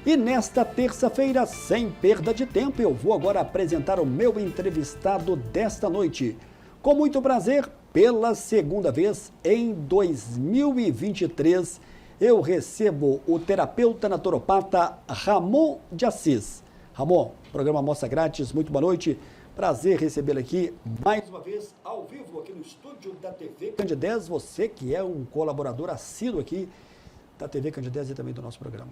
E nesta terça-feira, sem perda de tempo, eu vou agora apresentar o meu entrevistado desta noite. Com muito prazer, pela segunda vez em 2023, eu recebo o terapeuta naturopata Ramon de Assis. Ramon, programa Mostra Grátis, muito boa noite. Prazer recebê-lo aqui mais uma vez ao vivo aqui no estúdio da TV Candidez. Você que é um colaborador assíduo aqui da TV Candidez e também do nosso programa.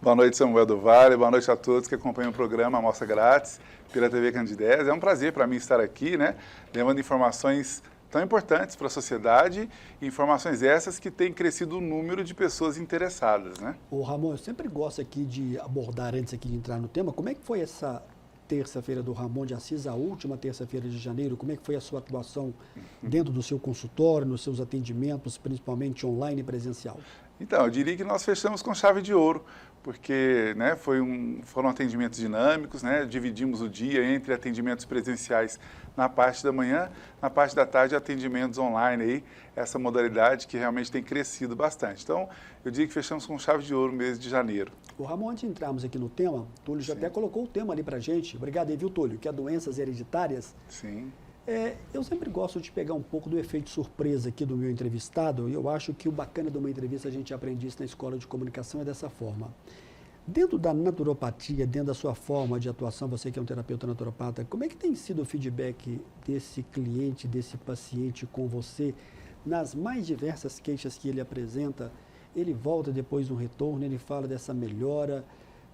Boa noite, Samuel do Vale. Boa noite a todos que acompanham o programa Amostra Grátis pela TV Candidez. É um prazer para mim estar aqui, né, levando informações tão importantes para a sociedade, informações essas que têm crescido o número de pessoas interessadas, né? Ô Ramon, eu sempre gosto aqui de abordar, antes aqui de entrar no tema, como é que foi essa terça-feira do Ramon de Assis, a última terça-feira de janeiro? Como é que foi a sua atuação dentro do seu consultório, nos seus atendimentos, principalmente online e presencial? Então, eu diria que nós fechamos com chave de ouro, porque, né, foram atendimentos dinâmicos, né, dividimos o dia entre atendimentos presenciais na parte da manhã, na parte da tarde atendimentos online, aí, essa modalidade que realmente tem crescido bastante. Então, eu diria que fechamos com chave de ouro o mês de janeiro. O Ramon, antes de entrarmos aqui no tema, o Túlio já até colocou o tema ali pra gente. Obrigado aí, viu, Túlio? Que é doenças hereditárias. Sim. Eu sempre gosto de pegar um pouco do efeito surpresa aqui do meu entrevistado, e eu acho que o bacana de uma entrevista, a gente aprende isso na escola de comunicação, é dessa forma. Dentro da naturopatia, dentro da sua forma de atuação, você que é um terapeuta naturopata, como é que tem sido o feedback desse cliente, desse paciente com você, nas mais diversas queixas que ele apresenta? Ele volta depois do retorno, ele fala dessa melhora.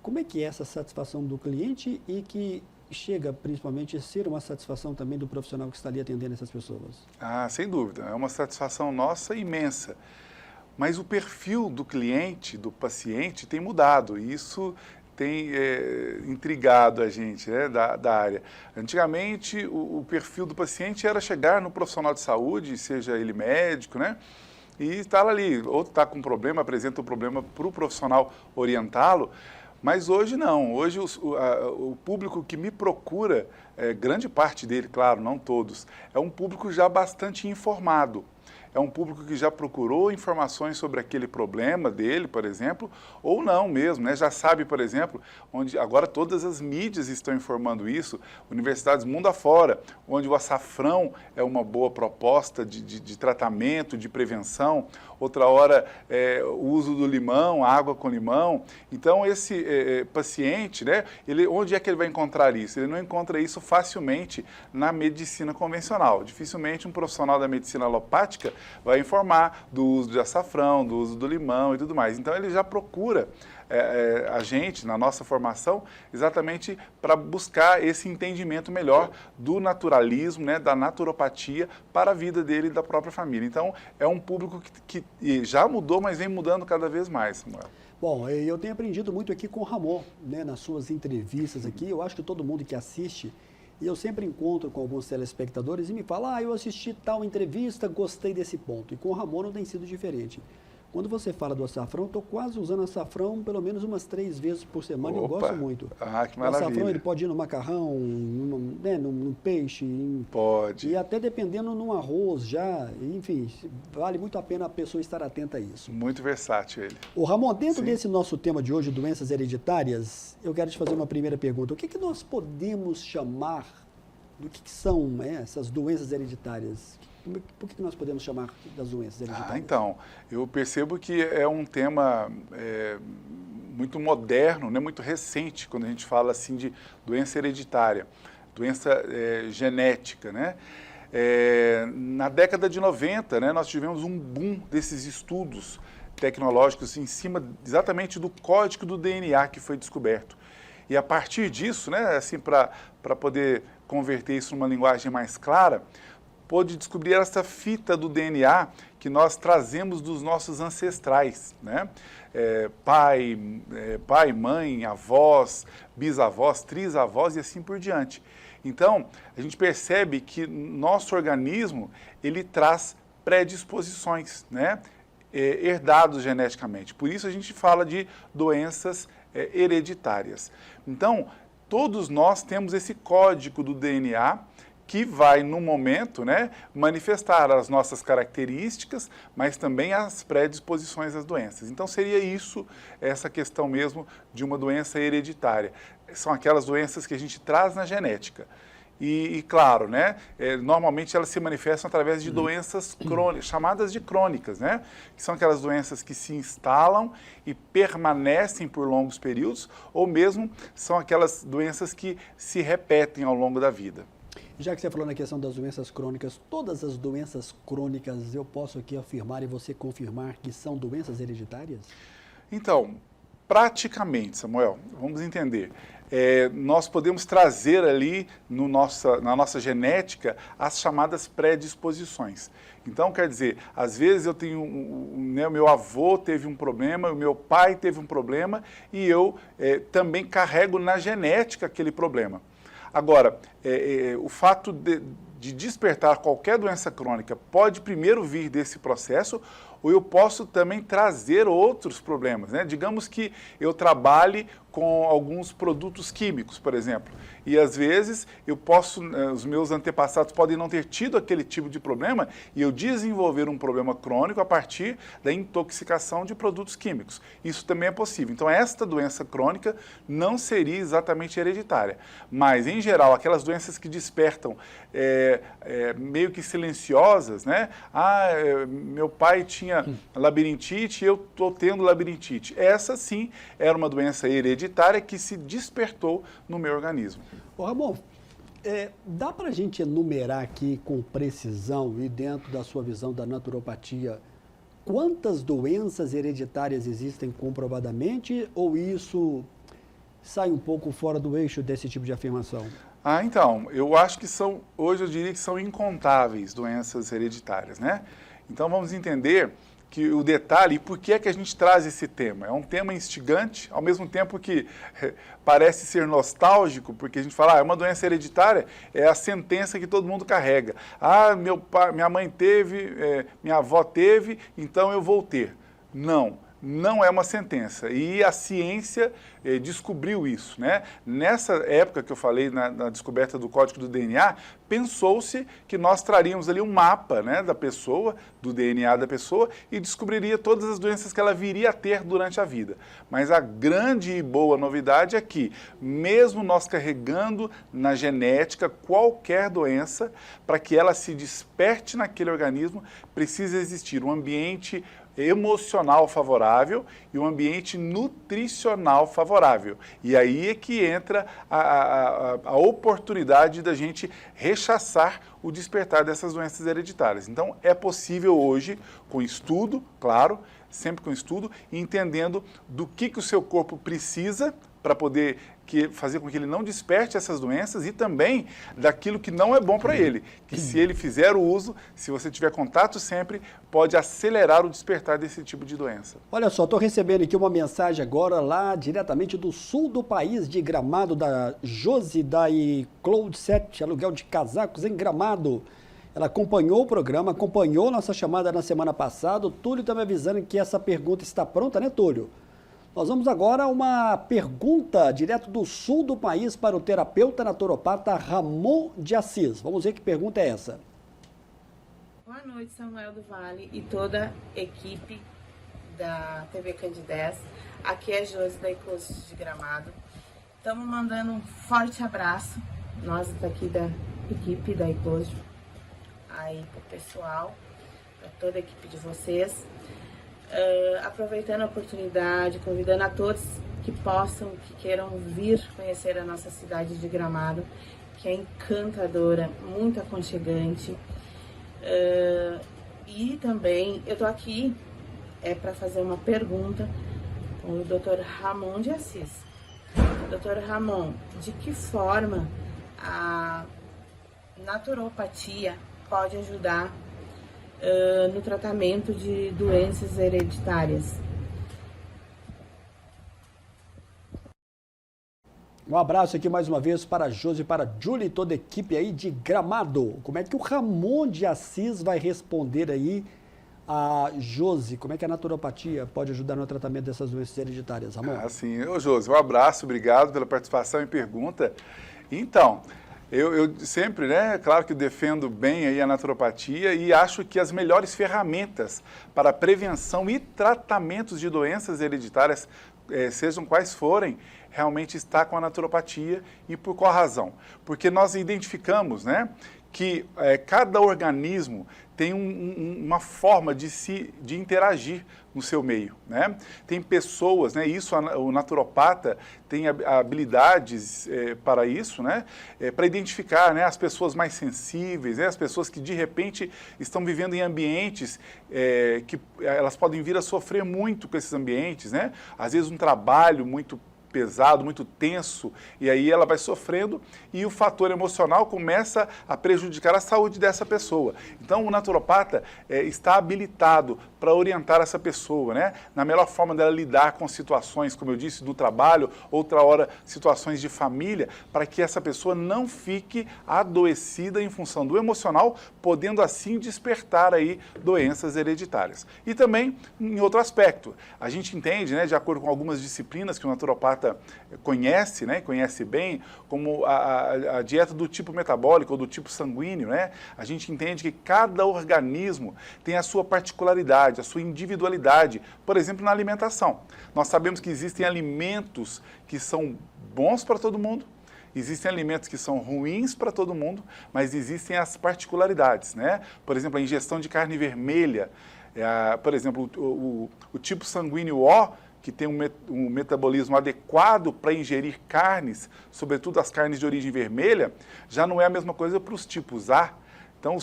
Como é que é essa satisfação do cliente e que chega principalmente a ser uma satisfação também do profissional que está ali atendendo essas pessoas? Ah, sem dúvida, é uma satisfação nossa imensa. Mas o perfil do cliente, do paciente, tem mudado e isso tem intrigado a gente, né, da área. Antigamente, o perfil do paciente era chegar no profissional de saúde, seja ele médico, né, e estar ali, ou está com um problema, apresenta um problema para o profissional orientá-lo. Mas hoje não, hoje o público que me procura, grande parte dele, claro, não todos, é um público já bastante informado. É um público que já procurou informações sobre aquele problema dele, por exemplo, ou não mesmo, né? Já sabe, por exemplo, onde agora todas as mídias estão informando isso, universidades mundo afora, onde o açafrão é uma boa proposta de tratamento, de prevenção, outra hora o uso do limão, água com limão. Então esse paciente, né, onde é que ele vai encontrar isso? Ele não encontra isso facilmente na medicina convencional. Dificilmente um profissional da medicina alopática vai informar do uso de açafrão, do uso do limão e tudo mais. Então ele já procura a gente, na nossa formação, exatamente para buscar esse entendimento melhor do naturalismo, né, da naturopatia para a vida dele e da própria família. Então é um público que já mudou, mas vem mudando cada vez mais, Samuel. Bom, eu tenho aprendido muito aqui com o Ramon, né, nas suas entrevistas aqui. Eu acho que todo mundo que assiste, e eu sempre encontro com alguns telespectadores e me falam, eu assisti tal entrevista, gostei desse ponto. E com o Ramon não tem sido diferente. Quando você fala do açafrão, eu estou quase usando açafrão pelo menos umas 3 vezes por semana. Opa. Eu gosto muito. Ah, que maravilha. O açafrão ele pode ir no macarrão, num peixe. Pode. E até dependendo num arroz já. Enfim, vale muito a pena a pessoa estar atenta a isso. Muito versátil ele. O Ramon, dentro Sim. desse nosso tema de hoje, doenças hereditárias, eu quero te fazer uma primeira pergunta. O que nós podemos chamar, do que são essas doenças hereditárias? Por que nós podemos chamar das doenças hereditárias? Então, eu percebo que é um tema muito moderno, né, muito recente, quando a gente fala assim de doença hereditária, doença genética, né? Na década de 90, né, nós tivemos um boom desses estudos tecnológicos em cima exatamente do código do DNA que foi descoberto. E a partir disso, né, assim, para poder converter isso numa linguagem mais clara, pôde descobrir essa fita do DNA que nós trazemos dos nossos ancestrais, né? Pai, mãe, avós, bisavós, trisavós e assim por diante. Então, a gente percebe que nosso organismo, ele traz predisposições, né? Herdados geneticamente. Por isso a gente fala de doenças hereditárias. Então, todos nós temos esse código do DNA que vai, no momento, né, manifestar as nossas características, mas também as predisposições às doenças. Então, seria isso, essa questão mesmo de uma doença hereditária. São aquelas doenças que a gente traz na genética. E claro, né, normalmente elas se manifestam através de doenças crônicas, chamadas de crônicas, né, que são aquelas doenças que se instalam e permanecem por longos períodos, ou mesmo são aquelas doenças que se repetem ao longo da vida. Já que você falou na questão das doenças crônicas, todas as doenças crônicas eu posso aqui afirmar e você confirmar que são doenças hereditárias? Então, praticamente, Samuel, vamos entender. Nós podemos trazer ali na nossa genética as chamadas predisposições. Então, quer dizer, às vezes eu tenho, né, meu avô teve um problema, o meu pai teve um problema e eu também carrego na genética aquele problema. Agora, o fato de despertar qualquer doença crônica pode primeiro vir desse processo, ou eu posso também trazer outros problemas, né? Digamos que eu trabalhe com alguns produtos químicos, por exemplo, e às vezes os meus antepassados podem não ter tido aquele tipo de problema e eu desenvolver um problema crônico a partir da intoxicação de produtos químicos. Isso também é possível. Então, esta doença crônica não seria exatamente hereditária, mas, em geral, aquelas doenças que despertam meio que silenciosas, né? Meu pai tinha labirintite e eu estou tendo labirintite. Essa, sim, era uma doença hereditária que se despertou no meu organismo. Ô, Ramon, dá para a gente enumerar aqui com precisão e dentro da sua visão da naturopatia quantas doenças hereditárias existem comprovadamente ou isso sai um pouco fora do eixo desse tipo de afirmação? Então, eu acho que hoje eu diria que são incontáveis doenças hereditárias, né? Então vamos entender que o detalhe, e por que é que a gente traz esse tema? É um tema instigante, ao mesmo tempo que parece ser nostálgico, porque a gente fala, é uma doença hereditária, é a sentença que todo mundo carrega. Meu pai, minha mãe teve, minha avó teve, então eu vou ter. Não é uma sentença. E a ciência descobriu isso, né? Nessa época que eu falei, na descoberta do código do DNA, pensou-se que nós traríamos ali um mapa, né, da pessoa, do DNA da pessoa, e descobriria todas as doenças que ela viria a ter durante a vida. Mas a grande e boa novidade é que, mesmo nós carregando na genética qualquer doença, para que ela se desperte naquele organismo, precisa existir um ambiente emocional favorável e um ambiente nutricional favorável. E aí é que entra a oportunidade da gente rechaçar o despertar dessas doenças hereditárias. Então, é possível hoje, com estudo, claro, sempre com estudo, entendendo do que o seu corpo precisa para poder fazer com que ele não desperte essas doenças e também daquilo que não é bom para ele, que se ele fizer o uso, se você tiver contato sempre, pode acelerar o despertar desse tipo de doença. Olha só, estou recebendo aqui uma mensagem agora lá diretamente do sul do país, de Gramado, da Josi da Cloud 7, aluguel de casacos em Gramado. Ela acompanhou o programa, acompanhou nossa chamada na semana passada. O Túlio está me avisando que essa pergunta está pronta, né, Túlio? Nós vamos agora a uma pergunta direto do sul do país para o terapeuta naturopata Ramon de Assis. Vamos ver que pergunta é essa. Boa noite, Samuel do Vale e toda a equipe da TV Candidez. Aqui é a Josi da Eclosias de Gramado. Estamos mandando um forte abraço, nós daqui da equipe da Eclosias, aí para o pessoal, para toda a equipe de vocês. Aproveitando a oportunidade, convidando a todos que queiram vir conhecer a nossa cidade de Gramado, que é encantadora, muito aconchegante. E também eu tô aqui para fazer uma pergunta com o Dr. Ramon de Assis. Dr. Ramon, de que forma a naturopatia pode ajudar no tratamento de doenças hereditárias? Um abraço aqui mais uma vez para a Josi, para a Júlia e toda a equipe aí de Gramado. Como é que o Ramon de Assis vai responder aí a Josi? Como é que a naturopatia pode ajudar no tratamento dessas doenças hereditárias, Ramon? Sim. Josi, um abraço, obrigado pela participação e pergunta. Então, Eu sempre, né, claro que defendo bem aí a naturopatia e acho que as melhores ferramentas para prevenção e tratamentos de doenças hereditárias, sejam quais forem, realmente está com a naturopatia. E por qual razão? Porque nós identificamos, né, que cada organismo tem uma forma de interagir no seu meio, né? Tem pessoas, né? Isso o naturopata tem habilidades para isso, né? Para identificar, né, as pessoas mais sensíveis, né? As pessoas que de repente estão vivendo em ambientes que elas podem vir a sofrer muito com esses ambientes, né? Às vezes um trabalho muito pesado, muito tenso, e aí ela vai sofrendo e o fator emocional começa a prejudicar a saúde dessa pessoa. Então o naturopata está habilitado para orientar essa pessoa, né, na melhor forma dela lidar com situações, como eu disse, do trabalho, outra hora situações de família, para que essa pessoa não fique adoecida em função do emocional, podendo assim despertar aí doenças hereditárias. E também, em outro aspecto, a gente entende, né, de acordo com algumas disciplinas que o naturopata conhece, né, conhece bem, como a dieta do tipo metabólico ou do tipo sanguíneo, né? A gente entende que cada organismo tem a sua particularidade, a sua individualidade, por exemplo, na alimentação. Nós sabemos que existem alimentos que são bons para todo mundo, existem alimentos que são ruins para todo mundo, mas existem as particularidades, né? Por exemplo, a ingestão de carne vermelha, por exemplo, o tipo sanguíneo O, que tem um metabolismo adequado para ingerir carnes, sobretudo as carnes de origem vermelha, já não é a mesma coisa para os tipos A. Então,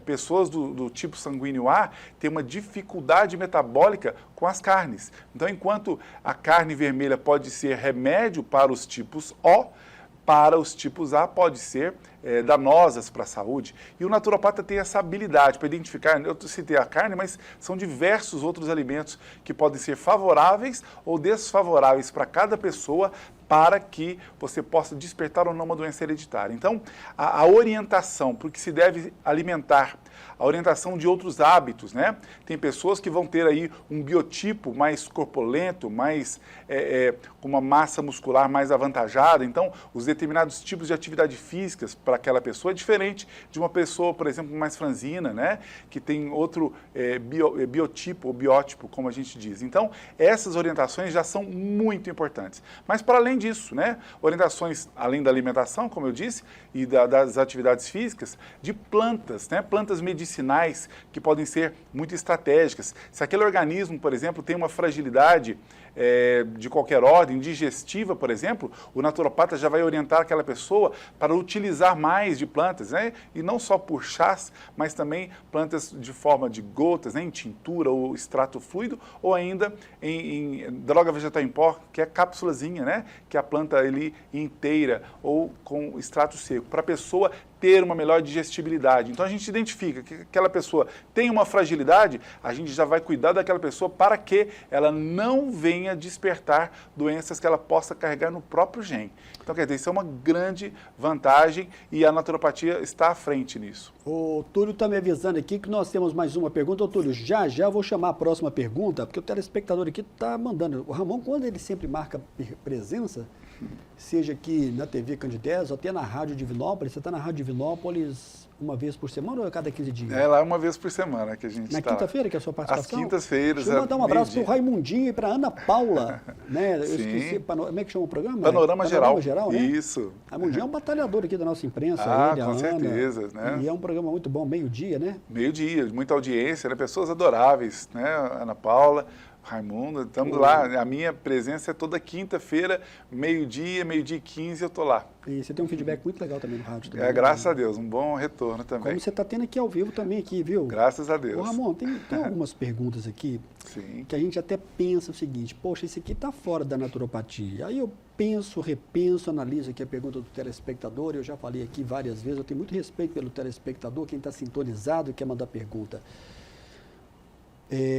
pessoas do tipo sanguíneo A têm uma dificuldade metabólica com as carnes. Então, enquanto a carne vermelha pode ser remédio para os tipos O, para os tipos A pode ser danosas para a saúde. E o naturopata tem essa habilidade para identificar, eu citei a carne, mas são diversos outros alimentos que podem ser favoráveis ou desfavoráveis para cada pessoa, para que você possa despertar ou não uma doença hereditária. Então, a orientação para o que se deve alimentar, a orientação de outros hábitos, né? Tem pessoas que vão ter aí um biotipo mais corpulento, mais, com uma massa muscular mais avantajada. Então, os determinados tipos de atividade físicas para aquela pessoa é diferente de uma pessoa, por exemplo, mais franzina, né? Que tem outro biotipo ou biótipo, como a gente diz. Então, essas orientações já são muito importantes. Mas, para além disso, né? Orientações, além da alimentação, como eu disse, e das atividades físicas, de plantas, né? Plantas medicinais que podem ser muito estratégicas. Se aquele organismo, por exemplo, tem uma fragilidade de qualquer ordem, digestiva, por exemplo, o naturopata já vai orientar aquela pessoa para utilizar mais de plantas, né? E não só por chás, mas também plantas de forma de gotas, né? Em tintura ou extrato fluido, ou ainda em droga vegetal em pó, que é cápsulazinha, né? Que é a planta ali inteira ou com extrato seco, para a pessoa ter uma melhor digestibilidade. Então a gente identifica que aquela pessoa tem uma fragilidade, a gente já vai cuidar daquela pessoa para que ela não venha despertar doenças que ela possa carregar no próprio gene. Então, quer dizer, isso é uma grande vantagem e a naturopatia está à frente nisso. O Túlio está me avisando aqui que nós temos mais uma pergunta. Ô, Túlio, já eu vou chamar a próxima pergunta, porque o telespectador aqui está mandando. O Ramon, quando ele sempre marca presença, seja aqui na TV Candidez, ou até na Rádio Divinópolis, você está na Rádio Divinópolis uma vez por semana ou a cada 15 dias? Lá uma vez por semana que a gente está. Na quinta-feira que é a sua participação? Às quintas-feiras. Deixa eu mandar um abraço para o Raimundiinho e para a Ana Paula, né? Eu esqueci, como é que chama o programa? Panorama Geral, né? Isso. Raimundiinho é um batalhador aqui da nossa imprensa. Ele, com certeza, né? E é um programa muito bom, meio-dia, né? Meio-dia, muita audiência, né? Pessoas adoráveis, né? Ana Paula, Raimundo, estamos lá. A minha presença é toda quinta-feira, meio-dia e 15, eu estou lá. E você tem um feedback muito legal também no rádio. Também, graças a Deus, um bom retorno também. Como você está tendo aqui ao vivo também, aqui, viu? Graças a Deus. Ô, Ramon, tem algumas perguntas aqui. Sim. Que a gente até pensa o seguinte, poxa, esse aqui está fora da naturopatia. Aí eu penso, repenso, analiso aqui a pergunta do telespectador, eu já falei aqui várias vezes, eu tenho muito respeito pelo telespectador, quem está sintonizado e quer mandar pergunta.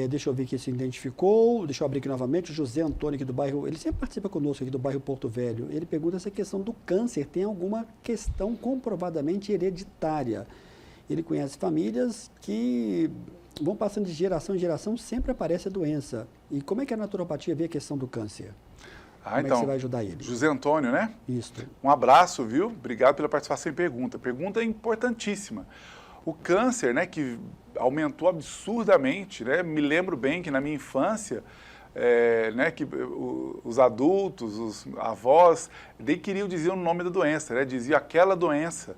Deixa eu ver quem se identificou, deixa eu abrir aqui novamente, o José Antônio aqui do bairro, ele sempre participa conosco aqui do bairro Porto Velho, ele pergunta essa questão do câncer, tem alguma questão comprovadamente hereditária? Ele conhece famílias que vão passando de geração em geração, sempre aparece a doença. E como é que a naturopatia vê a questão do câncer? Como é que você vai ajudar ele? José Antônio, né? Isso. Um abraço, viu? Obrigado pela participação e pergunta. Pergunta importantíssima. O câncer, né, que aumentou absurdamente, né? Me lembro bem que na minha infância, né, que os adultos, os avós, nem queriam dizer o nome da doença, né? Dizia aquela doença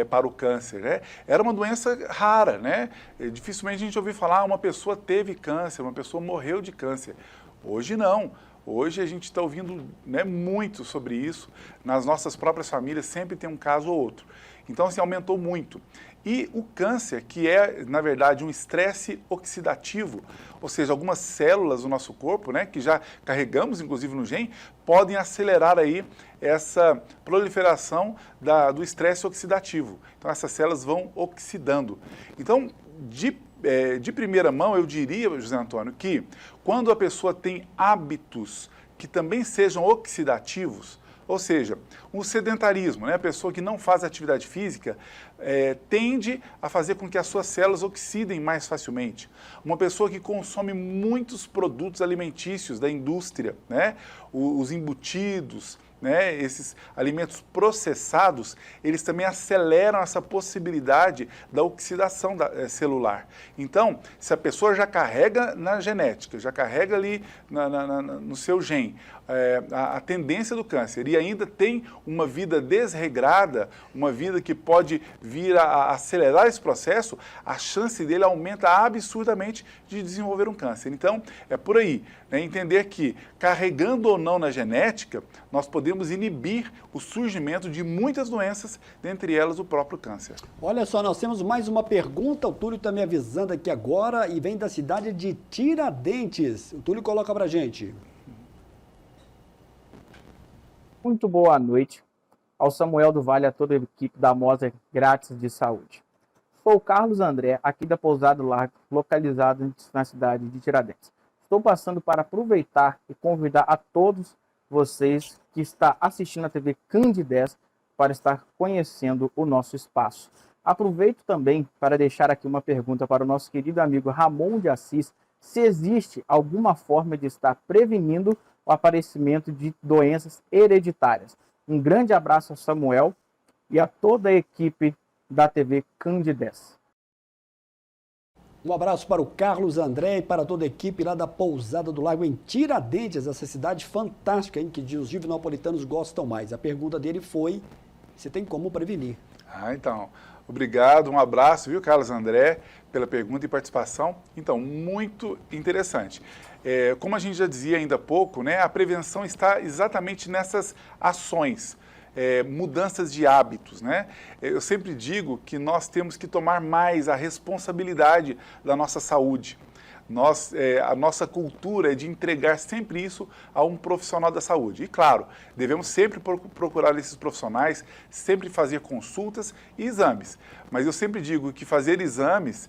para o câncer, né? Era uma doença rara, né? Dificilmente a gente ouviu falar, uma pessoa teve câncer, uma pessoa morreu de câncer. Hoje não. Hoje a gente está ouvindo, né, muito sobre isso. Nas nossas próprias famílias sempre tem um caso ou outro. Então, assim, aumentou muito. E o câncer, que é, na verdade, um estresse oxidativo, ou seja, algumas células do nosso corpo, né, que já carregamos, inclusive no gene, podem acelerar aí essa proliferação do estresse oxidativo. Então, essas células vão oxidando. Então, de primeira mão, eu diria, José Antônio, que quando a pessoa tem hábitos que também sejam oxidativos, ou seja, o sedentarismo, né? A pessoa que não faz atividade física tende a fazer com que as suas células oxidem mais facilmente. Uma pessoa que consome muitos produtos alimentícios da indústria, né? Os embutidos, né, esses alimentos processados, eles também aceleram essa possibilidade da oxidação celular. Então, se a pessoa já carrega na genética, já carrega ali no seu gene a tendência do câncer e ainda tem uma vida desregrada, uma vida que pode vir a acelerar esse processo, a chance dele aumenta absurdamente de desenvolver um câncer. Então, é por aí, né, entender que carregando ou não na genética, nós podemos inibir o surgimento de muitas doenças, dentre elas o próprio câncer. Olha só, nós temos mais uma pergunta, o Túlio está me avisando aqui agora e vem da cidade de Tiradentes. O Túlio coloca pra gente. Muito boa noite ao Samuel do Vale e a toda a equipe da Moser Grátis de Saúde. Sou o Carlos André, aqui da Pousada Largo, localizado na cidade de Tiradentes. Estou passando para aproveitar e convidar a todos vocês que estão assistindo a TV Candidez para estar conhecendo o nosso espaço. Aproveito também para deixar aqui uma pergunta para o nosso querido amigo Ramon de Assis, se existe alguma forma de estar prevenindo o aparecimento de doenças hereditárias. Um grande abraço ao Samuel e a toda a equipe da TV Candidez. Um abraço para o Carlos André e para toda a equipe lá da Pousada do Lago em Tiradentes, essa cidade fantástica, hein, que os divinopolitanos gostam mais. A pergunta dele foi, você tem como prevenir? Então, obrigado, um abraço, viu, Carlos André, pela pergunta e participação. Então, muito interessante. Como a gente já dizia ainda há pouco, né, a prevenção está exatamente nessas ações, mudanças de hábitos, né? Eu sempre digo que nós temos que tomar mais a responsabilidade da nossa saúde. A nossa cultura é de entregar sempre isso a um profissional da saúde. E claro, devemos sempre procurar esses profissionais, sempre fazer consultas e exames. Mas eu sempre digo que fazer exames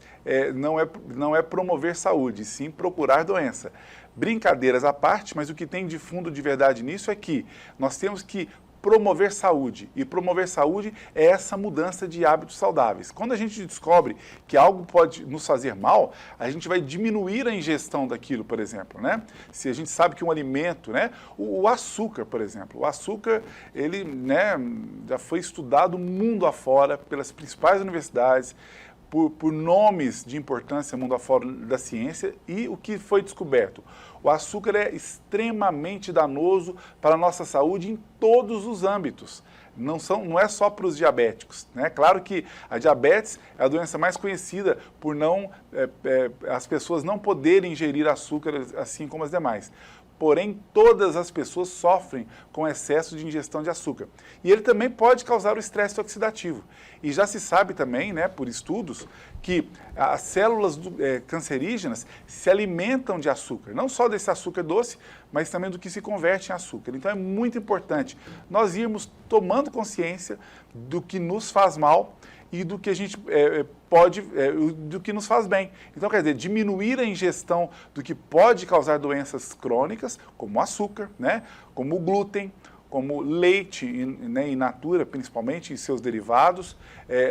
não é promover saúde, sim procurar doença. Brincadeiras à parte, mas o que tem de fundo de verdade nisso é que nós temos que promover saúde. E promover saúde é essa mudança de hábitos saudáveis. Quando a gente descobre que algo pode nos fazer mal, a gente vai diminuir a ingestão daquilo, por exemplo, né? Se a gente sabe que um alimento, né? O açúcar, por exemplo. O açúcar, ele, né, já foi estudado mundo afora pelas principais universidades, por nomes de importância mundo afora da ciência, e o que foi descoberto? O açúcar é extremamente danoso para a nossa saúde em todos os âmbitos. Não é só para os diabéticos, né? Claro que a diabetes é a doença mais conhecida por as pessoas não poderem ingerir açúcar assim como as demais. Porém, todas as pessoas sofrem com excesso de ingestão de açúcar. E ele também pode causar o estresse oxidativo. E já se sabe também, né, por estudos, que as células cancerígenas se alimentam de açúcar. Não só desse açúcar doce, mas também do que se converte em açúcar. Então é muito importante nós irmos tomando consciência do que nos faz mal e do que a gente do que nos faz bem. Então, quer dizer, diminuir a ingestão do que pode causar doenças crônicas, como o açúcar, né? Como o glúten, como leite, né, in natura, principalmente, em seus derivados,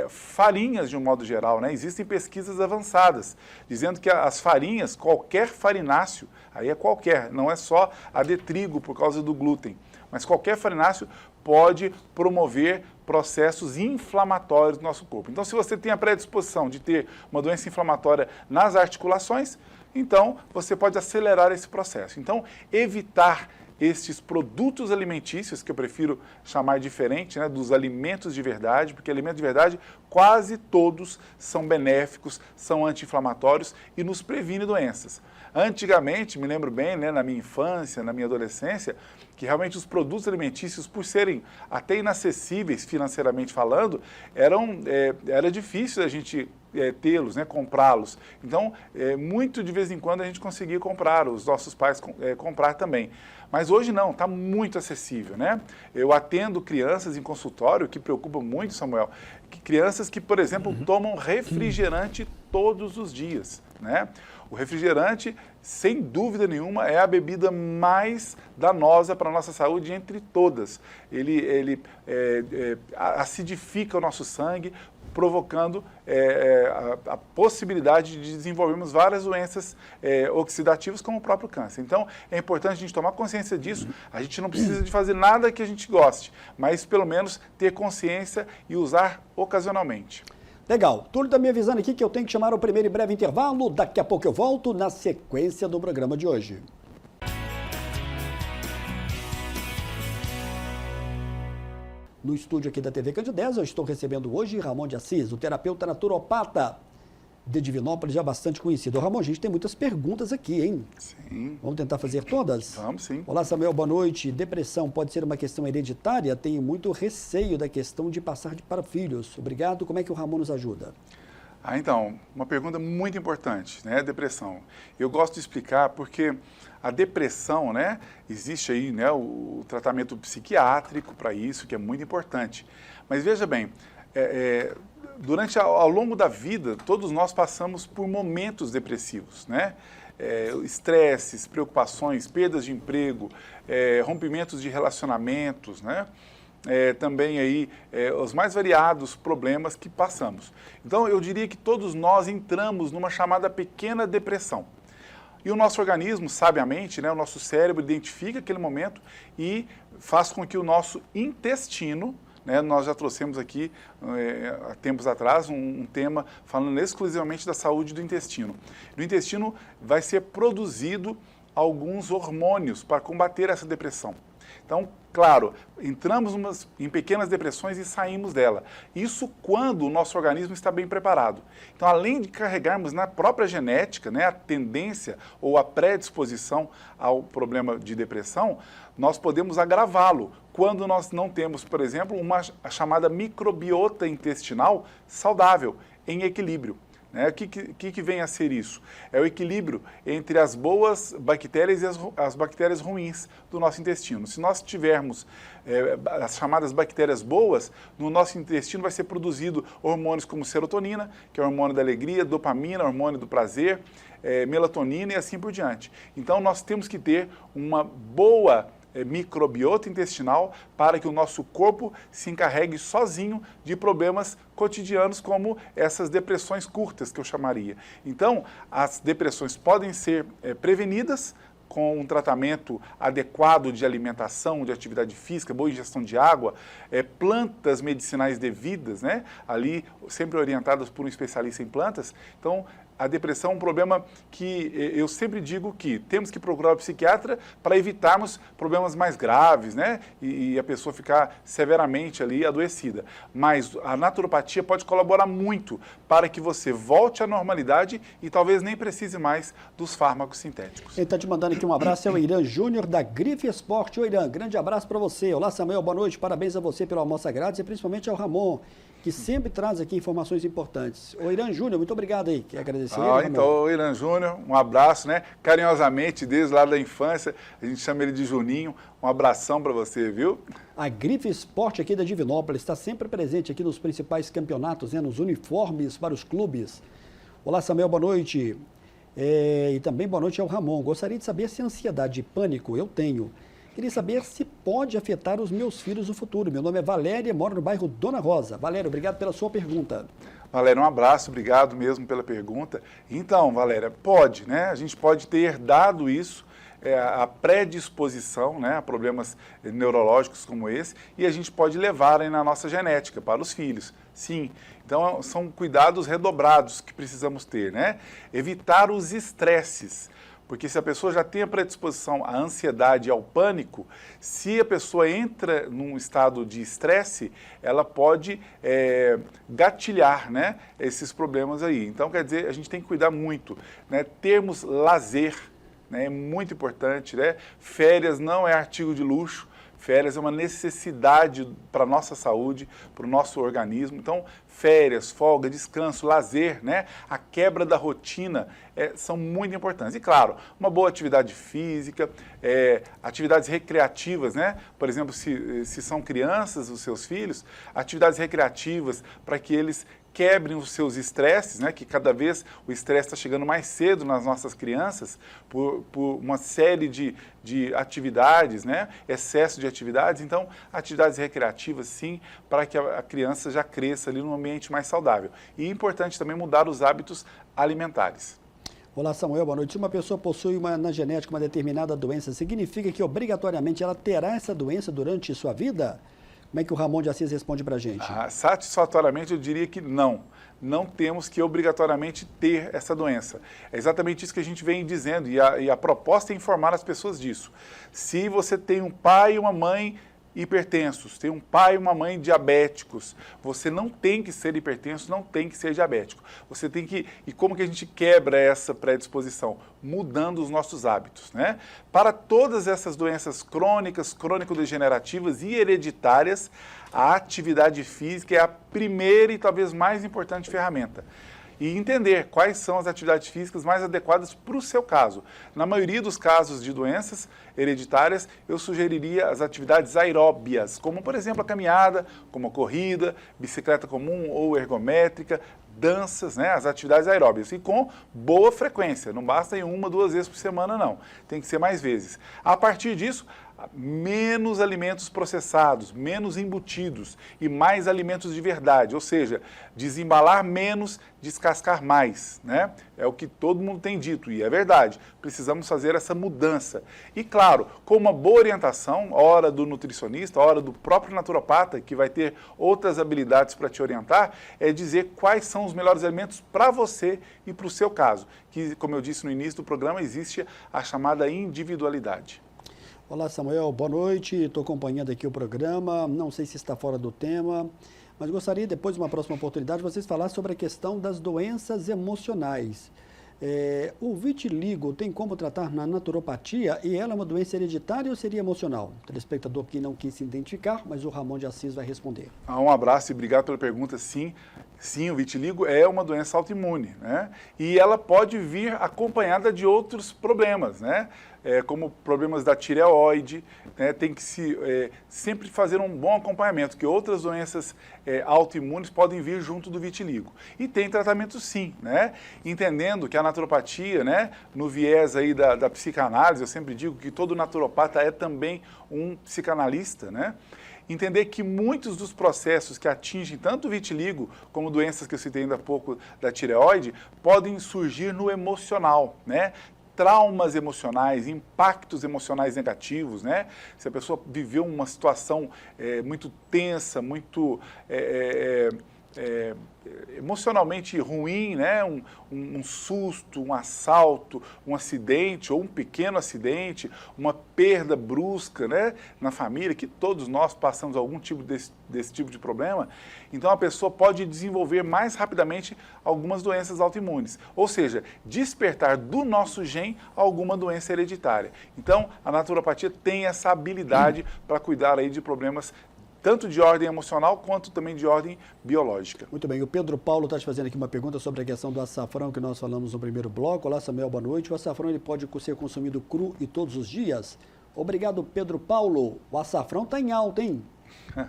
farinhas de um modo geral, né? Existem pesquisas avançadas, dizendo que as farinhas, qualquer farináceo, aí é qualquer, não é só a de trigo por causa do glúten, mas qualquer farináceo pode promover processos inflamatórios no nosso corpo. Então, se você tem a predisposição de ter uma doença inflamatória nas articulações, então você pode acelerar esse processo. Então, evitar estes produtos alimentícios, que eu prefiro chamar diferente, né, dos alimentos de verdade, porque alimentos de verdade quase todos são benéficos, são anti-inflamatórios e nos previnem doenças. Antigamente, me lembro bem, né, na minha infância, na minha adolescência, que realmente os produtos alimentícios, por serem até inacessíveis financeiramente falando, era difícil a gente tê-los, né, comprá-los. Então, muito de vez em quando a gente conseguia comprar, os nossos pais comprar também. Mas hoje não, está muito acessível, né? Eu atendo crianças em consultório, que preocupa muito, Samuel, crianças que, por exemplo, tomam refrigerante todos os dias, né? O refrigerante, sem dúvida nenhuma, é a bebida mais danosa para a nossa saúde entre todas. Ele acidifica o nosso sangue, provocando a possibilidade de desenvolvermos várias doenças oxidativas, como o próprio câncer. Então, é importante a gente tomar consciência disso. A gente não precisa de fazer nada que a gente goste, mas pelo menos ter consciência e usar ocasionalmente. Legal. Túlio está me avisando aqui que eu tenho que chamar o primeiro e breve intervalo. Daqui a pouco eu volto na sequência do programa de hoje. No estúdio aqui da TV Candidez, eu estou recebendo hoje Ramon de Assis, o terapeuta naturopata de Divinópolis, já bastante conhecido. Ramon, a gente tem muitas perguntas aqui, hein? Sim. Vamos tentar fazer todas? Vamos, sim. Olá, Samuel, boa noite. Depressão pode ser uma questão hereditária? Tenho muito receio da questão de passar para filhos. Obrigado. Como é que o Ramon nos ajuda? Então, uma pergunta muito importante, né? Depressão. Eu gosto de explicar porque a depressão, né? Existe aí, né, o tratamento psiquiátrico para isso, que é muito importante. Mas veja bem, ao longo da vida, todos nós passamos por momentos depressivos, né? Estresses, preocupações, perdas de emprego, rompimentos de relacionamentos, né? Também aí os mais variados problemas que passamos. Então, eu diria que todos nós entramos numa chamada pequena depressão. E o nosso organismo, sabiamente, né, o nosso cérebro identifica aquele momento e faz com que o nosso intestino, né, nós já trouxemos aqui, há tempos atrás, um tema falando exclusivamente da saúde do intestino. No intestino vai ser produzido alguns hormônios para combater essa depressão. Então, claro, entramos em pequenas depressões e saímos dela. Isso quando o nosso organismo está bem preparado. Então, além de carregarmos na própria genética, né, a tendência ou a predisposição ao problema de depressão, nós podemos agravá-lo quando nós não temos, por exemplo, a chamada microbiota intestinal saudável, em equilíbrio. O que vem a ser isso? É o equilíbrio entre as boas bactérias e as bactérias ruins do nosso intestino. Se nós tivermos as chamadas bactérias boas, no nosso intestino vai ser produzido hormônios como serotonina, que é o hormônio da alegria, dopamina, hormônio do prazer, melatonina e assim por diante. Então, nós temos que ter uma boa microbiota intestinal para que o nosso corpo se encarregue sozinho de problemas cotidianos como essas depressões curtas que eu chamaria. Então, as depressões podem ser prevenidas com um tratamento adequado de alimentação, de atividade física, boa ingestão de água, plantas medicinais devidas, né? Ali sempre orientadas por um especialista em plantas. Então, a depressão é um problema que eu sempre digo que temos que procurar o psiquiatra para evitarmos problemas mais graves, né? E a pessoa ficar severamente ali adoecida. Mas a naturopatia pode colaborar muito para que você volte à normalidade e talvez nem precise mais dos fármacos sintéticos. Ele está te mandando aqui um abraço, é o Irã Júnior da Grife Esporte. Ô Irã, grande abraço para você. Olá, Samuel, boa noite, parabéns a você pelo almoço grátis e principalmente ao Ramon, que sempre traz aqui informações importantes. Ô Irã Júnior, muito obrigado aí, quer agradecer ele, então, Irã Júnior, um abraço, né? Carinhosamente, desde lá da infância, a gente chama ele de Juninho. Um abração para você, viu? A Grife Esporte aqui da Divinópolis está sempre presente aqui nos principais campeonatos, né? Nos uniformes para os clubes. Olá, Samuel, boa noite. E também boa noite ao Ramon. Gostaria de saber se ansiedade e pânico eu tenho. Queria saber se pode afetar os meus filhos no futuro. Meu nome é Valéria, moro no bairro Dona Rosa. Valéria, obrigado pela sua pergunta. Valéria, um abraço, obrigado mesmo pela pergunta. Então, Valéria, pode, né? A gente pode ter herdado isso, a predisposição, né, a problemas neurológicos como esse, e a gente pode levar aí na nossa genética para os filhos. Sim. Então, são cuidados redobrados que precisamos ter, né? Evitar os estresses. Porque se a pessoa já tem a predisposição à ansiedade e ao pânico, se a pessoa entra num estado de estresse, ela pode gatilhar, né, esses problemas aí. Então, quer dizer, a gente tem que cuidar muito, né? Termos lazer, né, é muito importante, né? Férias não é artigo de luxo. Férias é uma necessidade para a nossa saúde, para o nosso organismo. Então, férias, folga, descanso, lazer, né? A quebra da rotina são muito importantes. E, claro, uma boa atividade física, atividades recreativas, né? Por exemplo, se são crianças, os seus filhos, atividades recreativas para que eles quebrem os seus estresses, né? Que cada vez o estresse está chegando mais cedo nas nossas crianças por uma série de atividades, né? Excesso de atividades. Então, atividades recreativas, sim, para que a criança já cresça ali num ambiente mais saudável. E é importante também mudar os hábitos alimentares. Olá, Samuel, boa noite. Se uma pessoa possui na genética uma determinada doença, significa que obrigatoriamente ela terá essa doença durante sua vida? Como é que o Ramon de Assis responde para a gente? Satisfatoriamente, eu diria que não. Não temos que obrigatoriamente ter essa doença. É exatamente isso que a gente vem dizendo, e a proposta é informar as pessoas disso. Se você tem um pai e uma mãe hipertensos, tem um pai e uma mãe diabéticos, você não tem que ser hipertenso, não tem que ser diabético. Você tem que... E como que a gente quebra essa predisposição? Mudando os nossos hábitos, né? Para todas essas doenças crônicas, crônico-degenerativas e hereditárias, a atividade física é a primeira e talvez mais importante ferramenta. E entender quais são as atividades físicas mais adequadas para o seu caso. Na maioria dos casos de doenças hereditárias, eu sugeriria as atividades aeróbias, como, por exemplo, a caminhada, como a corrida, bicicleta comum ou ergométrica, danças, né, as atividades aeróbias, e com boa frequência, não basta ir 1, 2 vezes por semana, não, tem que ser mais vezes. A partir disso, menos alimentos processados, menos embutidos e mais alimentos de verdade, ou seja, desembalar menos, descascar mais, né? É o que todo mundo tem dito e é verdade, precisamos fazer essa mudança. E claro, com uma boa orientação, hora do nutricionista, hora do próprio naturopata, que vai ter outras habilidades para te orientar, é dizer quais são os melhores alimentos para você e para o seu caso, que, como eu disse no início do programa, existe a chamada individualidade. Olá, Samuel, boa noite. Estou acompanhando aqui o programa. Não sei se está fora do tema, mas gostaria, depois de uma próxima oportunidade, vocês falar sobre a questão das doenças emocionais. O vitiligo tem como tratar na naturopatia e ela é uma doença hereditária ou seria emocional? O telespectador que não quis se identificar, mas o Ramon de Assis vai responder. Um abraço e obrigado pela pergunta. Sim, o vitiligo é uma doença autoimune, né? E ela pode vir acompanhada de outros problemas, né? Como problemas da tireoide, né? Tem que sempre fazer um bom acompanhamento, que outras doenças autoimunes podem vir junto do vitiligo. E tem tratamento sim, né? Entendendo que a naturopatia, né, no viés aí da psicanálise, eu sempre digo que todo naturopata é também um psicanalista, né? Entender que muitos dos processos que atingem tanto o vitiligo como doenças que eu citei ainda há pouco da tireoide, podem surgir no emocional, né? Traumas emocionais, impactos emocionais negativos, né? Se a pessoa viveu uma situação muito tensa, muito emocionalmente ruim, né? Um susto, um assalto, um acidente ou um pequeno acidente, uma perda brusca, né, na família, que todos nós passamos algum tipo desse tipo de problema, então a pessoa pode desenvolver mais rapidamente algumas doenças autoimunes, ou seja, despertar do nosso gene alguma doença hereditária. Então, a naturopatia tem essa habilidade para cuidar aí de problemas tanto de ordem emocional quanto também de ordem biológica. Muito bem, o Pedro Paulo está te fazendo aqui uma pergunta sobre a questão do açafrão que nós falamos no primeiro bloco. Olá, Samuel, boa noite. O açafrão ele pode ser consumido cru e todos os dias? Obrigado, Pedro Paulo. O açafrão está em alta, hein?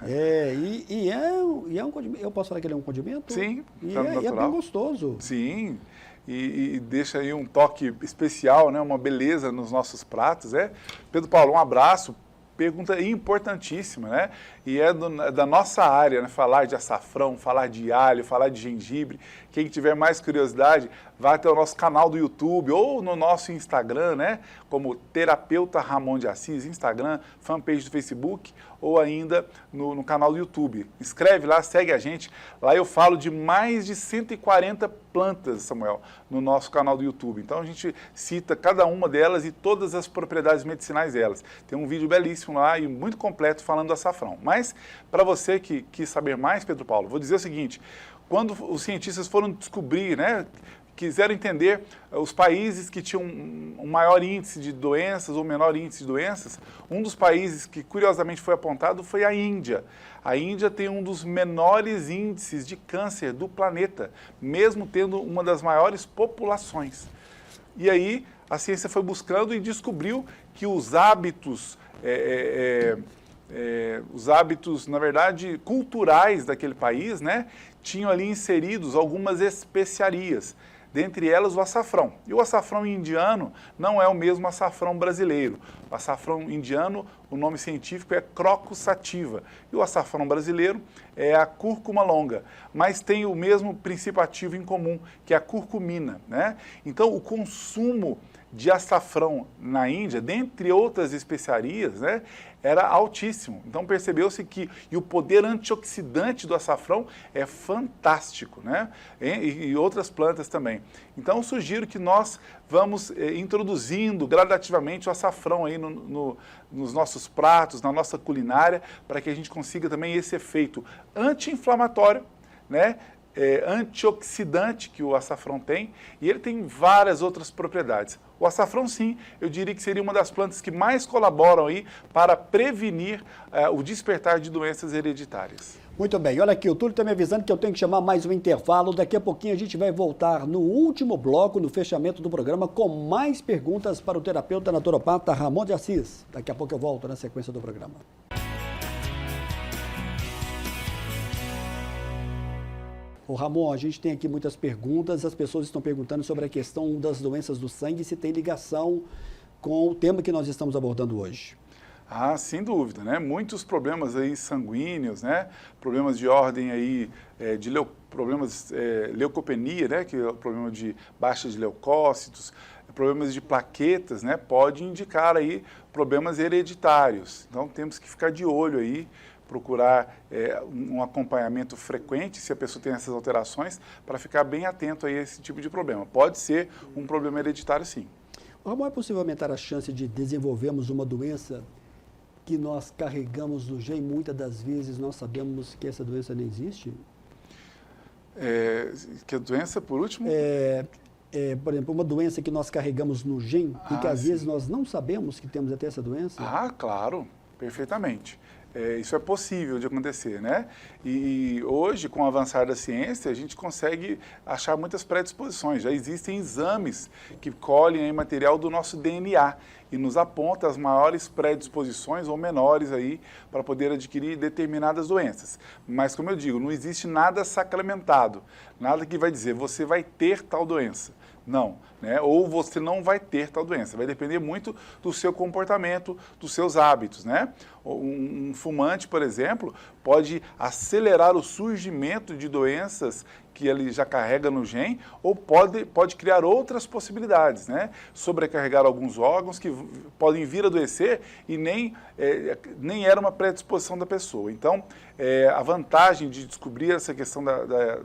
É um condimento. Eu posso falar que ele é um condimento? Sim, e é bem gostoso. Sim, e deixa aí um toque especial, né, uma beleza nos nossos pratos. Pedro Paulo, um abraço. pergunta importantíssima, né? E é da nossa área, né? Falar de açafrão, falar de alho, falar de gengibre. Quem tiver mais curiosidade, vá até o nosso canal do YouTube ou no nosso Instagram, né? Como Terapeuta Ramon de Assis, Instagram, fanpage do Facebook ou ainda no canal do YouTube. Escreve lá, segue a gente. Lá eu falo de mais de 140 plantas, Samuel, no nosso canal do YouTube. Então a gente cita cada uma delas e todas as propriedades medicinais delas. Tem um vídeo belíssimo lá e muito completo falando do açafrão. Mas para você que quis saber mais, Pedro Paulo, vou dizer o seguinte: quando os cientistas foram descobrir, né, quiseram entender os países que tinham um maior índice de doenças ou menor índice de doenças, um dos países que curiosamente foi apontado foi a Índia. A Índia tem um dos menores índices de câncer do planeta, mesmo tendo uma das maiores populações. E aí a ciência foi buscando e descobriu que os hábitos, na verdade, culturais daquele país, né, tinham ali inseridos algumas especiarias, dentre elas o açafrão. E o açafrão indiano não é o mesmo açafrão brasileiro. O açafrão indiano, o nome científico é Crocus sativa, e o açafrão brasileiro é a cúrcuma longa, mas tem o mesmo princípio ativo em comum, que é a curcumina, né? Então, o consumo de açafrão na Índia, dentre outras especiarias, né, era altíssimo. Então percebeu-se que o poder antioxidante do açafrão é fantástico, né? E outras plantas também. Então eu sugiro que nós vamos introduzindo gradativamente o açafrão aí nos nossos pratos, na nossa culinária, para que a gente consiga também esse efeito anti-inflamatório, né? Antioxidante que o açafrão tem, e ele tem várias outras propriedades. O açafrão, sim, eu diria que seria uma das plantas que mais colaboram aí para prevenir o despertar de doenças hereditárias. Muito bem, olha aqui, o Túlio está me avisando que eu tenho que chamar mais um intervalo. Daqui a pouquinho a gente vai voltar no último bloco, no fechamento do programa, com mais perguntas para o terapeuta naturopata Ramon de Assis. Daqui a pouco eu volto na sequência do programa. Ô Ramon, a gente tem aqui muitas perguntas, as pessoas estão perguntando sobre a questão das doenças do sangue, se tem ligação com o tema que nós estamos abordando hoje. Ah, sem dúvida, né? Muitos problemas aí sanguíneos, né? Problemas de ordem aí, leucopenia, né? Que é o problema de baixa de leucócitos, problemas de plaquetas, né? Pode indicar aí problemas hereditários. Então temos que ficar de olho aí, procurar um acompanhamento frequente, se a pessoa tem essas alterações, para ficar bem atento a esse tipo de problema. Pode ser um problema hereditário, sim. Ramon, é possível aumentar a chance de desenvolvermos uma doença que nós carregamos no gene? Muitas das vezes nós sabemos que essa doença nem existe? Que a doença, por último? Por exemplo, uma doença que nós carregamos no gene e que às sim. vezes nós não sabemos que temos até essa doença? Ah, claro, perfeitamente. Isso é possível de acontecer, né? E hoje, com o avançar da ciência, a gente consegue achar muitas predisposições. Já existem exames que colhem material do nosso DNA e nos aponta as maiores predisposições ou menores aí para poder adquirir determinadas doenças. Mas, como eu digo, não existe nada sacramentado, nada que vai dizer você vai ter tal doença. Não, né? Ou você não vai ter tal doença. Vai depender muito do seu comportamento, dos seus hábitos, né? Um fumante, por exemplo, pode acelerar o surgimento de doenças que ele já carrega no gene, ou pode criar outras possibilidades, né? Sobrecarregar alguns órgãos que podem vir a adoecer e nem era uma predisposição da pessoa. Então, a vantagem de descobrir essa questão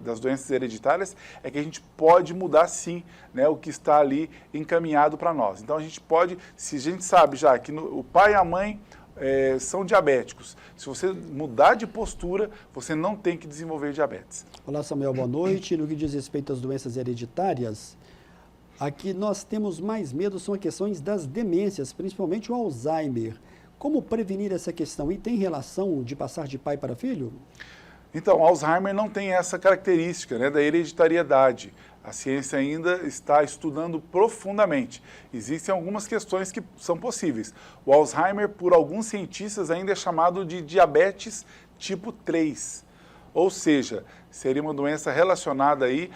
das doenças hereditárias é que a gente pode mudar, sim, né, o que está ali encaminhado para nós. Então, a gente pode, se a gente sabe já que o pai e a mãe são diabéticos. Se você mudar de postura, você não tem que desenvolver diabetes. Olá, Samuel, boa noite. No que diz respeito às doenças hereditárias, aqui nós temos mais medo, são as questões das demências, principalmente o Alzheimer. Como prevenir essa questão? E tem relação de passar de pai para filho? Então, Alzheimer não tem essa característica, né, da hereditariedade. A ciência ainda está estudando profundamente. Existem algumas questões que são possíveis. O Alzheimer, por alguns cientistas, ainda é chamado de diabetes tipo 3. Ou seja, seria uma doença relacionada aí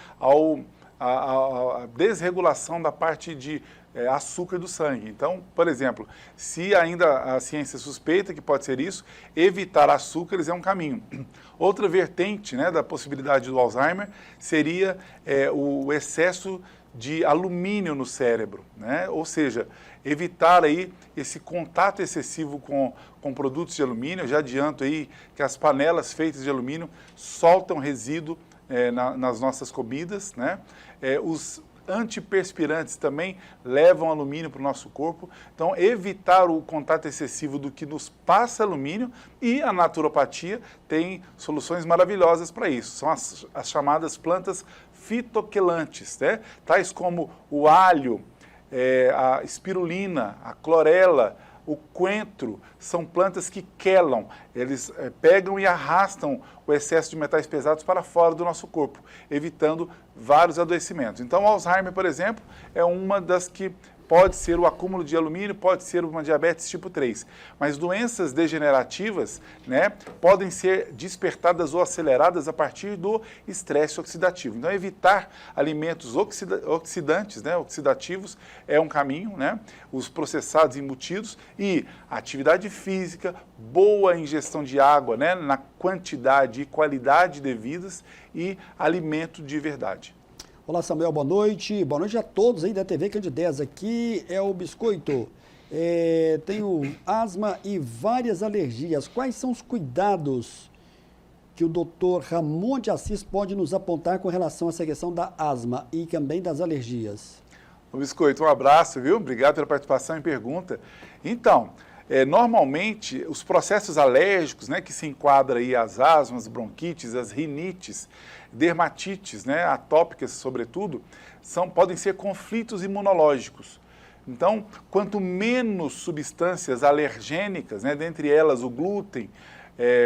à desregulação da parte de açúcar do sangue. Então, por exemplo, se ainda a ciência suspeita que pode ser isso, evitar açúcares é um caminho. Outra vertente, né, da possibilidade do Alzheimer seria o excesso de alumínio no cérebro, né? Ou seja, evitar aí esse contato excessivo com produtos de alumínio. Eu já adianto aí que as panelas feitas de alumínio soltam resíduo nas nossas comidas, né? Os antiperspirantes também levam alumínio para o nosso corpo. Então, evitar o contato excessivo do que nos passa alumínio, e a naturopatia tem soluções maravilhosas para isso. São as chamadas plantas fitoquelantes, né? Tais como o alho, a espirulina, a clorela, o coentro, são plantas que quelam. Eles pegam e arrastam o excesso de metais pesados para fora do nosso corpo, evitando vários adoecimentos. Então, o Alzheimer, por exemplo, é uma das que pode ser o acúmulo de alumínio, pode ser uma diabetes tipo 3. Mas doenças degenerativas, né, podem ser despertadas ou aceleradas a partir do estresse oxidativo. Então, evitar alimentos oxidantes, né, oxidativos, é um caminho, né? Os processados embutidos, e atividade física, boa ingestão de água, né, na quantidade e qualidade devidas, e alimento de verdade. Olá, Samuel, boa noite. Boa noite a todos aí da TV Candidez. Aqui é o Biscoito. Tenho asma e várias alergias. Quais são os cuidados que o doutor Ramon de Assis pode nos apontar com relação a essa questão da asma e também das alergias? O Biscoito, um abraço, viu? Obrigado pela participação e pergunta. Então, normalmente, os processos alérgicos, né, que se enquadram aí as asmas, bronquites, as rinites, dermatites, né, atópicas sobretudo, podem ser conflitos imunológicos. Então, quanto menos substâncias alergênicas, né, dentre elas o glúten,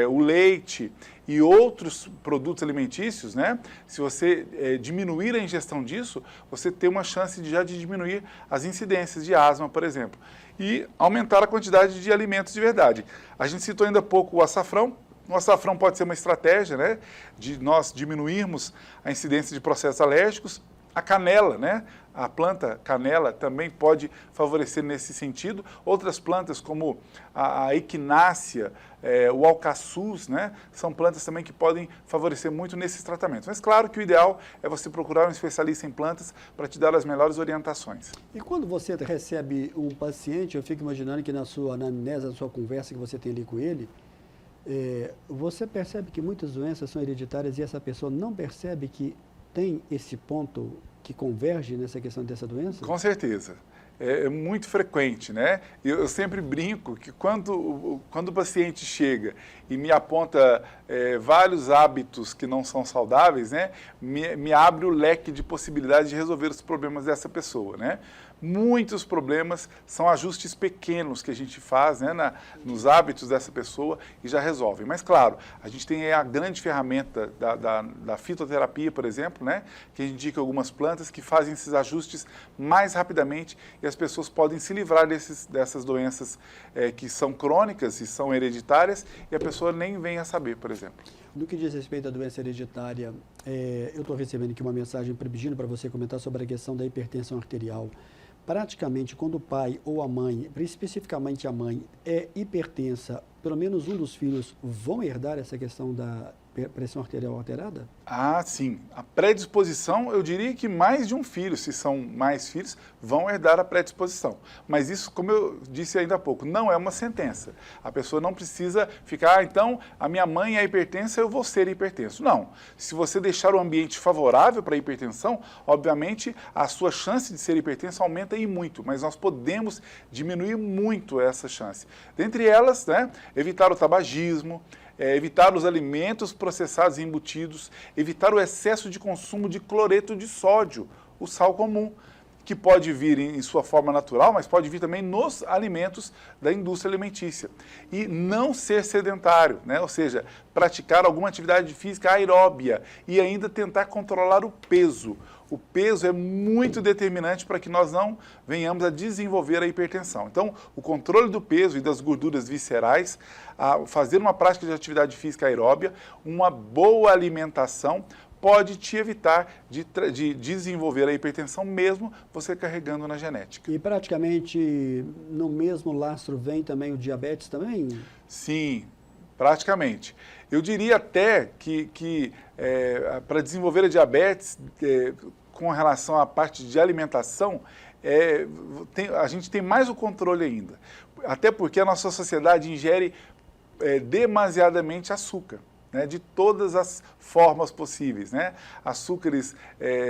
o leite e outros produtos alimentícios, né, se você diminuir a ingestão disso, você tem uma chance de diminuir as incidências de asma, por exemplo, e aumentar a quantidade de alimentos de verdade. A gente citou ainda há pouco o açafrão. O açafrão pode ser uma estratégia, né, de nós diminuirmos a incidência de processos alérgicos. A canela, né, a planta canela também pode favorecer nesse sentido. Outras plantas como a equinácea, o alcaçuz, né, são plantas também que podem favorecer muito nesses tratamentos. Mas claro que o ideal é você procurar um especialista em plantas para te dar as melhores orientações. E quando você recebe um paciente, eu fico imaginando que na anamnese, na sua conversa que você tem ali com ele, você percebe que muitas doenças são hereditárias e essa pessoa não percebe que tem esse ponto que converge nessa questão dessa doença? Com certeza. É muito frequente, né? Eu sempre brinco que quando o paciente chega e me aponta vários hábitos que não são saudáveis, né, me abre o leque de possibilidades de resolver os problemas dessa pessoa, né? Muitos problemas são ajustes pequenos que a gente faz, né, nos hábitos dessa pessoa e já resolve. Mas, claro, a gente tem a grande ferramenta da fitoterapia, por exemplo, né, que a gente indica algumas plantas que fazem esses ajustes mais rapidamente e as pessoas podem se livrar dessas doenças que são crônicas e são hereditárias e a pessoa nem vem a saber, por exemplo. No que diz respeito à doença hereditária, eu estou recebendo aqui uma mensagem pedindo para você comentar sobre a questão da hipertensão arterial. Praticamente, quando o pai ou a mãe, especificamente a mãe, é hipertensa, pelo menos um dos filhos vão herdar essa questão da pressão arterial alterada? Ah, sim. A predisposição, eu diria que mais de um filho, se são mais filhos, vão herdar a predisposição. Mas isso, como eu disse ainda há pouco, não é uma sentença. A pessoa não precisa ficar, então, a minha mãe é hipertensa, eu vou ser hipertenso. Não. Se você deixar o ambiente favorável para a hipertensão, obviamente, a sua chance de ser hipertenso aumenta e muito, mas nós podemos diminuir muito essa chance. Dentre elas, né, evitar o tabagismo, evitar os alimentos processados e embutidos, evitar o excesso de consumo de cloreto de sódio, o sal comum, que pode vir em sua forma natural, mas pode vir também nos alimentos da indústria alimentícia. E não ser sedentário, né? Ou seja, praticar alguma atividade física aeróbia e ainda tentar controlar o peso. O peso é muito determinante para que nós não venhamos a desenvolver a hipertensão. Então, o controle do peso e das gorduras viscerais, fazer uma prática de atividade física aeróbia, uma boa alimentação, pode te evitar de desenvolver a hipertensão mesmo você carregando na genética. E praticamente no mesmo lastro vem também o diabetes também? Sim, praticamente. Eu diria até que para desenvolver a diabetes, com relação à parte de alimentação, a gente tem mais o controle ainda. Até porque a nossa sociedade ingere demasiadamente açúcar, né, de todas as formas possíveis, né? Açúcares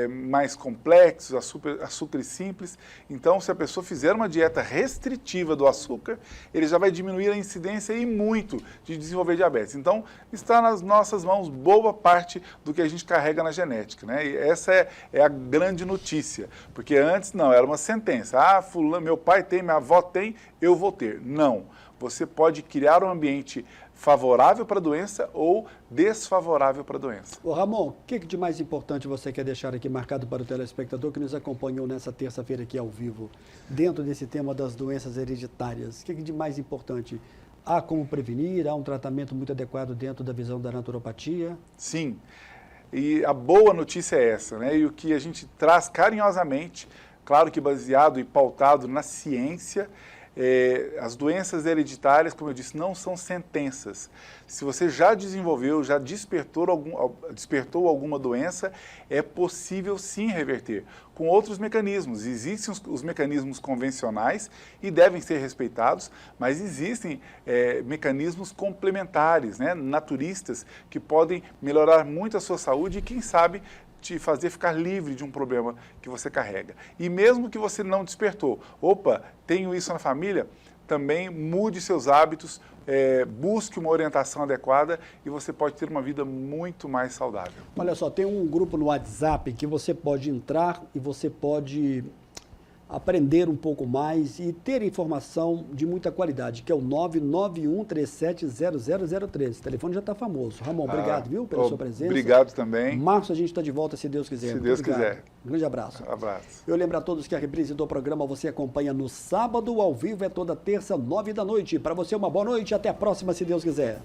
mais complexos, açúcares simples. Então, se a pessoa fizer uma dieta restritiva do açúcar, ele já vai diminuir a incidência e muito de desenvolver diabetes. Então, está nas nossas mãos boa parte do que a gente carrega na genética, né? E essa é a grande notícia, porque antes não, era uma sentença. Ah, fulano, meu pai tem, minha avó tem, eu vou ter. Não. Você pode criar um ambiente favorável para a doença ou desfavorável para a doença. Ô Ramon, o que de mais importante você quer deixar aqui marcado para o telespectador que nos acompanhou nessa terça-feira aqui ao vivo, dentro desse tema das doenças hereditárias? O que de mais importante? Há como prevenir? Há um tratamento muito adequado dentro da visão da naturopatia? Sim, e a boa notícia é essa, né? E o que a gente traz carinhosamente, claro que baseado e pautado na ciência. As doenças hereditárias, como eu disse, não são sentenças. Se você já desenvolveu, já despertou alguma doença, é possível sim reverter, com outros mecanismos. Existem os mecanismos convencionais e devem ser respeitados, mas existem mecanismos complementares, né, naturistas, que podem melhorar muito a sua saúde e, quem sabe, te fazer ficar livre de um problema que você carrega. E mesmo que você não despertou, opa, tenho isso na família, também mude seus hábitos, busque uma orientação adequada e você pode ter uma vida muito mais saudável. Olha só, tem um grupo no WhatsApp que você pode entrar e você pode aprender um pouco mais e ter informação de muita qualidade, que é o 991370003. O telefone já está famoso. Ramon, obrigado, viu, pela sua presença. Obrigado também. Março a gente está de volta, se Deus quiser. Se Deus quiser. Um grande abraço. Abraço. Eu lembro a todos que a reprise do programa você acompanha no sábado, ao vivo, é toda terça, 9 da noite. Para você, uma boa noite e até a próxima, se Deus quiser.